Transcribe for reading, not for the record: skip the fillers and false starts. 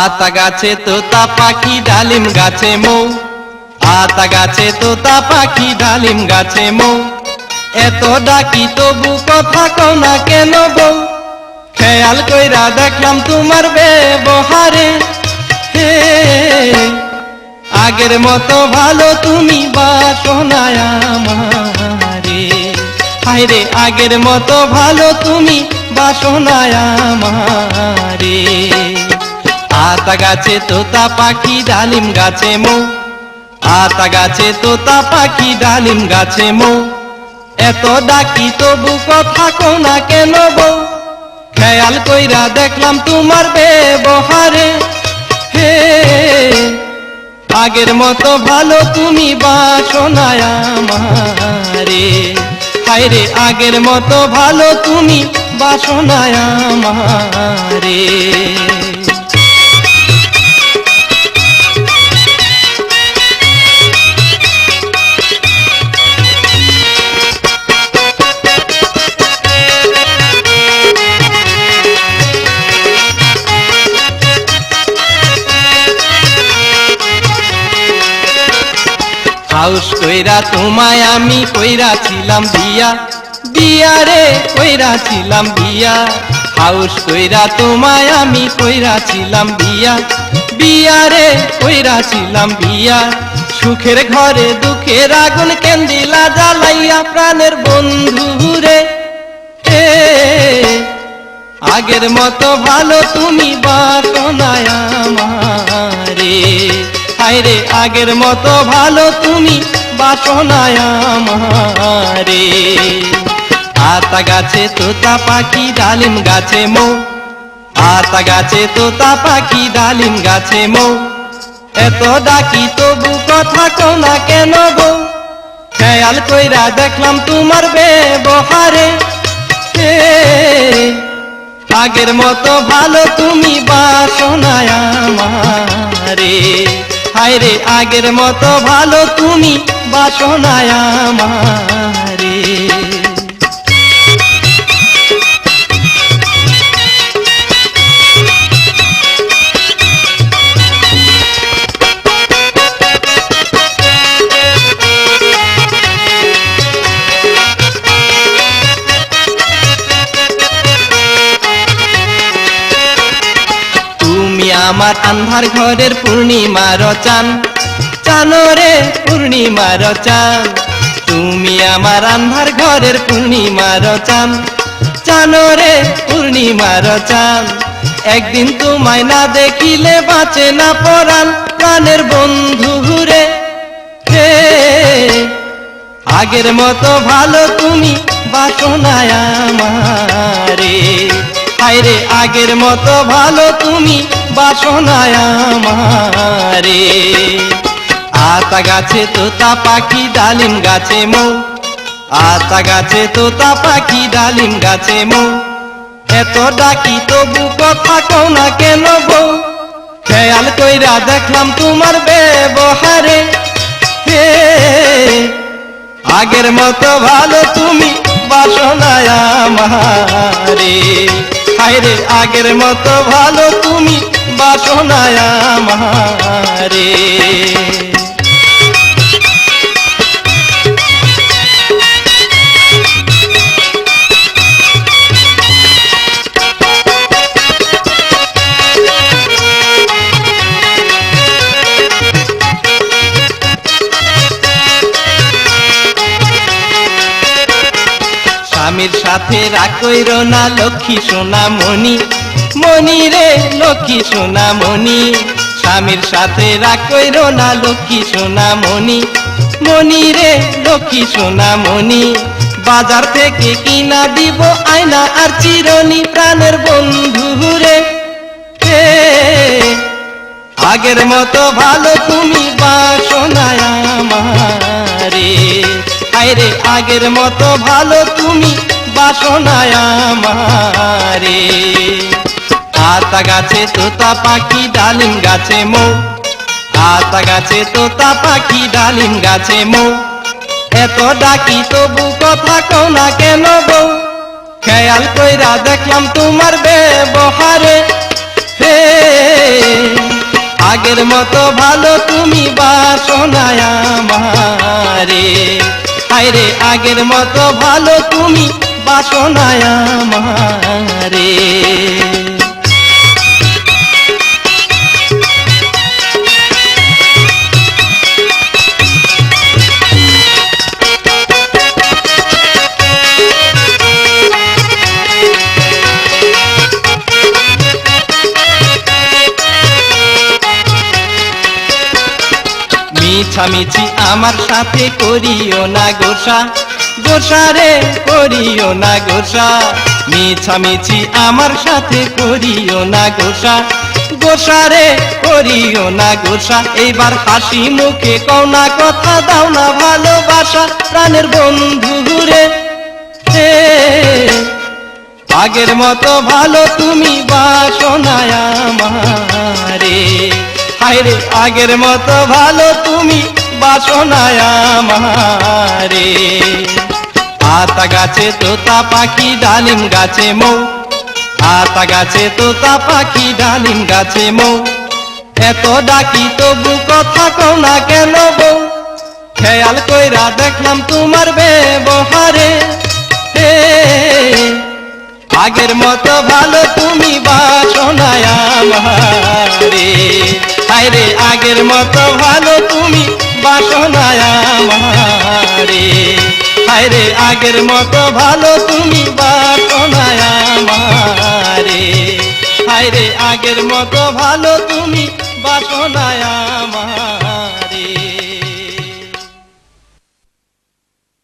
আতা গাছে তোতা পাখি ডালিম গাছে মৌ, আতা গাছে তোতা পাখি ডালিম গাছে মৌ, এত ডাকি তবু কথা কও না কেন বউ? খেয়াল কইরা দেখলাম তোমার ব্যবহারে, হে আগের মতো ভালো তুমি বাসো না আমারে, হায়রে আগের মতো ভালো তুমি বাসো না আমারে। আতা গাছে তোতা পাখি ডালিম গাছে মৌ, আতা গাছে তোতা পাখি ডালিম গাছে মৌ, এত ডাকি তবু কথা কও না কেন বউ? খেয়াল কইরা দেখলাম তোমার ব্যবহারে, হে আগের মতো ভালো তুমি বাসো না আমারে, হায়রে আগের মতো ভালো তুমি বাসো না আমারে। হাউস কইরা তোমায় আমি কইরা ছিলাম বিয়া, বিয়া রে কইরা ছিলাম বিয়া, হাউস কইরা তোমায় আমি কইরা ছিলাম বিয়া, বিয়া রে কইরা ছিলাম বিয়া। সুখের ঘরে দুঃখের আগুন কেন্দিলা জ্বালাইয়া প্রাণের বন্ধু রে, আগের মতো ভালো তুমি বাসো না আমারে, হায়রে আগের মতো ভালো তুমি বাসো না আমারে। আতা গাছে তোতা পাখি ডালিম গাছে মৌ, আতা গাছে তোতা পাখি ডালিম গাছে মৌ, এত ডাকি তবু কথা কও না কেন বউ? খেয়াল কইরা দেখলাম তোমার ব্যবহারে, আগের মতো ভালো তুমি বাসো না আমারে, হায়রে আগের মতো ভালো তুমি বাসো না আমারে। আমার আন্ধার ঘরের পূর্ণিমার চান, চানো রে পূর্ণিমার চান, তুমি আমার আন্ধার ঘরের পূর্ণিমার চান, চানো রে পূর্ণিমার চান। একদিন তোমায় না দেখিলে বাঁচে না পরাণ, প্রাণের বন্ধু রে, আগের মতো ভালো তুমি বাসো না আমারে, হায়রে আগের মতো ভালো তুমি বাসো না আমারে। আতা গাছে তোতা পাখি ডালিম গাছে মৌ, আতা গাছে তোতা পাখি ডালিম গাছে মৌ, এত ডাকি তবু কথা কও না কেন বউ? খেয়াল কইরা দেখলাম তোমার ব্যবহারে, আগের মতো ভালো তুমি বাসো না আমারে, হায়রে আগের মতো ভালো তুমি বাসো না আমারে। স্বামীর সাথে রাগ কইরো না লক্ষ্মী সোনা মনি, মনি রে লক্ষ্মী সোনা মনি, স্বামীর সাথে রাগ কইরো না লক্ষ্মী সোনা মনি, মনি রে লক্ষ্মী সোনা মনি। বাজার থেকে কিনা দিব আয়না আর চিরনি, প্রাণের বন্ধু রে, আগের মতো ভালো তুমি বাসো না আমারে, হায়রে আগের মতো ভালো তুমি বাসো না আমারে। আতা গাছে তোতা পাখি ডালিম গাছে মৌ, আতা গাছে তোতা পাখি ডালিম গাছে মৌ, এত ডাকি তবু কথা কও না কেন বউ? খেয়াল কইরা দেখলাম তোমার ব্যবহারে, হে আগের মতো ভালো তুমি বাসনা আমারে, হায়রে আগের মতো ভালো তুমি বাসনা আমারে। মিছামিছি আমার সাথে করিও না গোসা, গোসা রে করিও না গোসা। মিছামিছি আমার সাথে করিও না গোসা, গোসা রে করিও না গোসা। এইবার হাসি মুখে কও না কথা, দাও না ভালোবাসা প্রাণের বন্ধু রে। আগের মতো ভালো তুমি বাসনা আমারে, হায়রে আগের মতো ভালো তুমি বাসনা আমারে। আতা গাছে তোতা পাখি ডালিম গাছে মৌ, আতা গাছে তোতা পাখি ডালিম গাছে মৌ। এত ডাকি তবু কথা কও না কেন বউ, খেয়াল কইরা দেখলাম তোমার ব্যবহারে। আগের মতো ভালো তুমি বাসনা আমারে, হায়রে আগের মতো ভালো তুমি বাসনা আমারে, হায়রে আগের মতো ভালো তুমি বাসনা আমারে, হায়রে আগের মতো ভালো তুমি বাসনা।